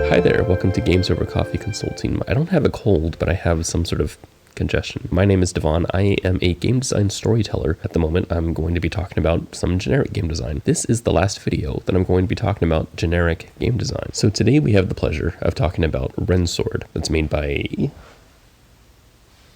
Hi there, welcome to Games Over Coffee Consulting. I don't have a cold, but I have some sort of congestion. My name is Devon. I am a game design storyteller. At the moment, I'm going to be talking about some generic game design. This is the last video that I'm going to be talking about generic game design. So today we have the pleasure of talking about Rendsword, that's made by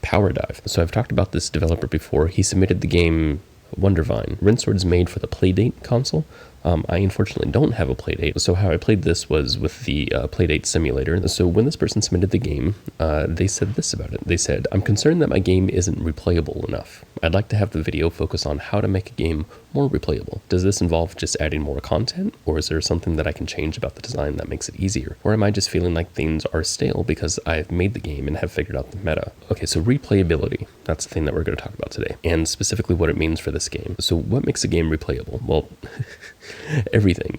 Powerdive. So I've talked about this developer before. He submitted the game Wondervine. Rendsword is made for the Playdate console. I unfortunately don't have a Playdate, so how I played this was with the Playdate simulator. So when this person submitted the game, they said this about it. They said, "I'm concerned that my game isn't replayable enough. I'd like to have the video focus on how to make a game more replayable. Does this involve just adding more content, or is there something that I can change about the design that makes it easier? Or am I just feeling like things are stale because I've made the game and have figured out the meta?" Okay, so replayability, that's the thing that we're going to talk about today, and specifically what it means for this game. So what makes a game replayable? Well, everything.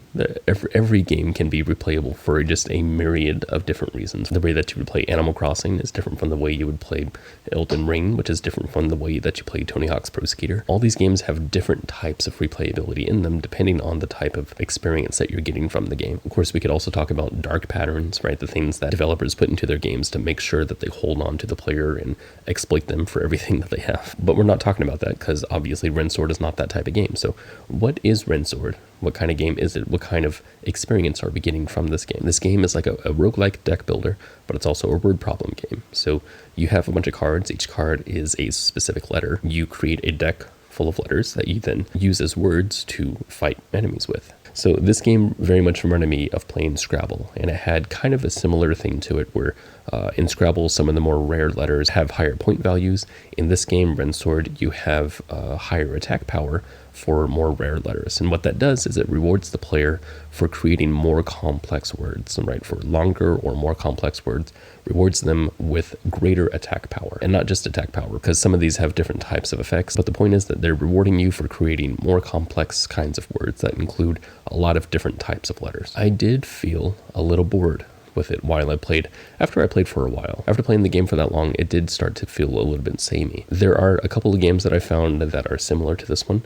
Every game can be replayable for just a myriad of different reasons. The way that you would play Animal Crossing is different from the way you would play Elden Ring, which is different from the way that you play Tony Hawk's Pro Skater. All these games have different types of replayability in them depending on the type of experience that you're getting from the game. Of course, we could also talk about dark patterns, right? The things that developers put into their games to make sure that they hold on to the player and exploit them for everything that they have. But we're not talking about that because obviously Rendsword is not that type of game. So what is Rendsword? What kind of game is it? What kind of experience are we getting from this game? This game is like a roguelike deck builder, but it's also a word problem game. So you have a bunch of cards. Each card is a specific letter. You create a deck full of letters that you then use as words to fight enemies with. So this game very much reminded me of playing Scrabble, and it had kind of a similar thing to it where in Scrabble, some of the more rare letters have higher point values. In this game, Rendsword, you have higher attack power for more rare letters. And what that does is it rewards the player for creating more complex words, right? For longer or more complex words, rewards them with greater attack power. And not just attack power, because some of these have different types of effects, but the point is that they're rewarding you for creating more complex kinds of words that include a lot of different types of letters. I did feel a little bored with it while I played. After I played for a while, after playing the game for that long, it did start to feel a little bit samey. There are a couple of games that I found that are similar to this one.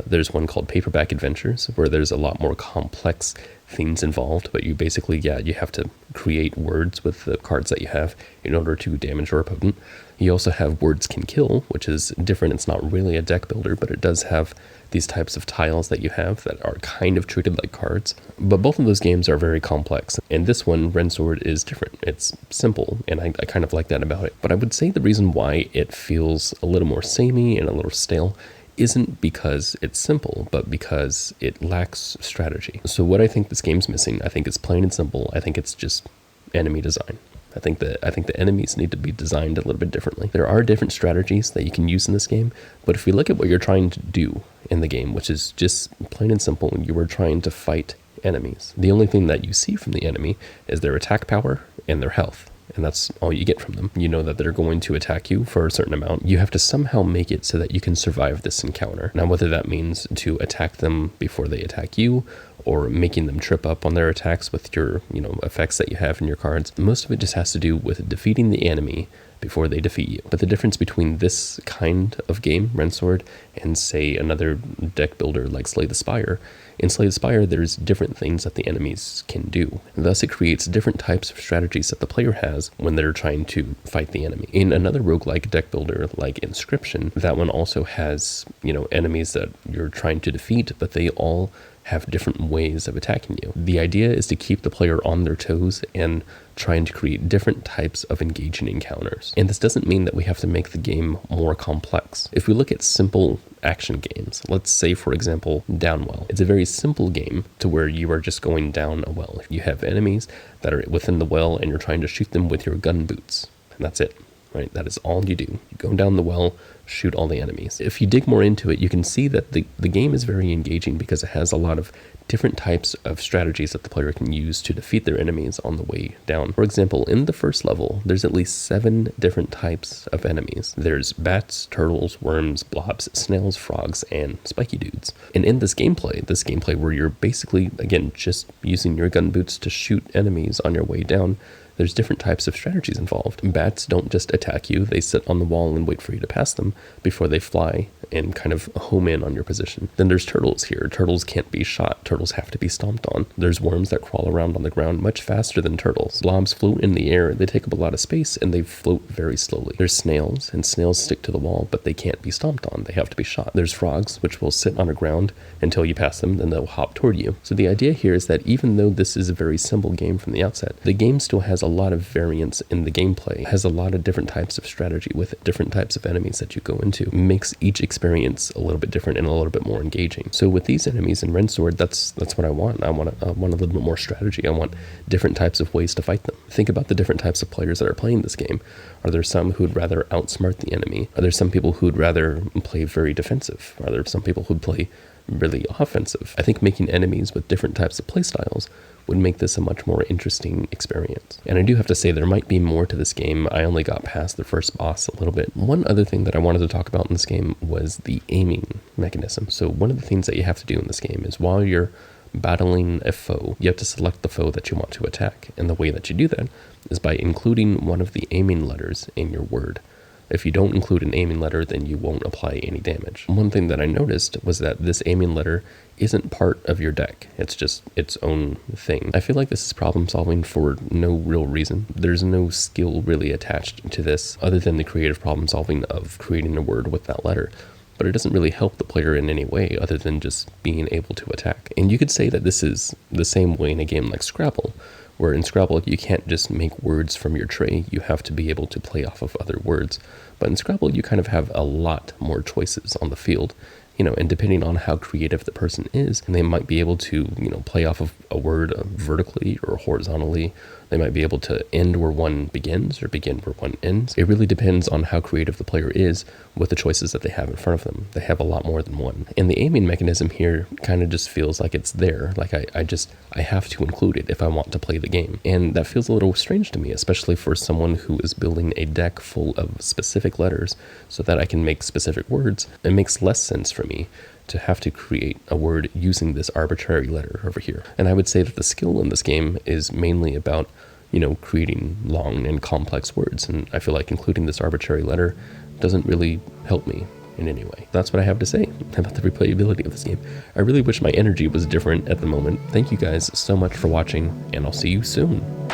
There's one called Paperback Adventures, where there's a lot more complex things involved, but you basically, you have to create words with the cards that you have in order to damage your opponent. You also have Words Can Kill, which is different. It's not really a deck builder, but it does have these types of tiles that you have that are kind of treated like cards. But both of those games are very complex. And this one, Rendsword, is different. It's simple, and I kind of like that about it. But I would say the reason why it feels a little more samey and a little stale isn't because it's simple, but because it lacks strategy. So what I think this game's missing, I think it's plain and simple. I think it's just enemy design. I think the enemies need to be designed a little bit differently. There are different strategies that you can use in this game, but if we look at what you're trying to do in the game, which is just plain and simple, you are trying to fight enemies. The only thing that you see from the enemy is their attack power and their health. And that's all you get from them. You know that they're going to attack you for a certain amount. You have to somehow make it so that you can survive this encounter. Now, whether that means to attack them before they attack you, or making them trip up on their attacks with your, effects that you have in your cards, most of it just has to do with defeating the enemy before they defeat you. But the difference between this kind of game, Rendsword, and say another deck builder like Slay the Spire, in Slay the Spire there's different things that the enemies can do. And thus it creates different types of strategies that the player has when they're trying to fight the enemy. In another roguelike deck builder like Inscription, that one also has, enemies that you're trying to defeat, but they all have different ways of attacking you. The idea is to keep the player on their toes and trying to create different types of engaging encounters. And this doesn't mean that we have to make the game more complex. If we look at simple action games, let's say, for example, Downwell. It's a very simple game to where you are just going down a well. You have enemies that are within the well and you're trying to shoot them with your gun boots. And that's it. Right? That is all you do. You go down the well, shoot all the enemies. If you dig more into it, you can see that the game is very engaging because it has a lot of different types of strategies that the player can use to defeat their enemies on the way down. For example, in the first level, there's at least 7 different types of enemies. There's bats, turtles, worms, blobs, snails, frogs, and spiky dudes. And in this gameplay where you're basically, again, just using your gun boots to shoot enemies on your way down, there's different types of strategies involved. Bats don't just attack you, they sit on the wall and wait for you to pass them. before they fly and kind of home in on your position. Then there's turtles here. Turtles can't be shot. Turtles have to be stomped on. There's worms that crawl around on the ground much faster than turtles. Blobs float in the air. They take up a lot of space and they float very slowly. There's snails, and snails stick to the wall, but they can't be stomped on. They have to be shot. There's frogs, which will sit on the ground until you pass them, then they'll hop toward you. So the idea here is that even though this is a very simple game from the outset, the game still has a lot of variance in the gameplay. It has a lot of different types of strategy with different types of enemies that you go into. It makes each experience a little bit different and a little bit more engaging. So with these enemies in Rendsword, that's what I want. I want a little bit more strategy. I want different types of ways to fight them. Think about the different types of players that are playing this game. Are there some who'd rather outsmart the enemy? Are there some people who'd rather play very defensive? Are there some people who'd play really offensive? I think making enemies with different types of playstyles would make this a much more interesting experience. And I do have to say there might be more to this game. I only got past the first boss a little bit. One other thing that I wanted to talk about in this game was the aiming mechanism. So one of the things that you have to do in this game is while you're battling a foe, you have to select the foe that you want to attack. And the way that you do that is by including one of the aiming letters in your word. If you don't include an aiming letter, then you won't apply any damage. One thing that I noticed was that this aiming letter isn't part of your deck. It's just its own thing. I feel like this is problem solving for no real reason. There's no skill really attached to this other than the creative problem solving of creating a word with that letter. But it doesn't really help the player in any way other than just being able to attack. And you could say that this is the same way in a game like Scrabble, where in Scrabble you can't just make words from your tray, you have to be able to play off of other words. But in Scrabble you kind of have a lot more choices on the field, and depending on how creative the person is, and they might be able to, play off of a word vertically or horizontally. They might be able to end where one begins or begin where one ends. It really depends on how creative the player is with the choices that they have in front of them. They have a lot more than one. And the aiming mechanism here kind of just feels like it's there. Like I have to include it if I want to play the game. And that feels a little strange to me, especially for someone who is building a deck full of specific letters so that I can make specific words. It makes less sense for me to have to create a word using this arbitrary letter over here. And I would say that the skill in this game is mainly about, creating long and complex words. And I feel like including this arbitrary letter doesn't really help me in any way. That's what I have to say about the replayability of this game. I really wish my energy was different at the moment. Thank you guys so much for watching, and I'll see you soon.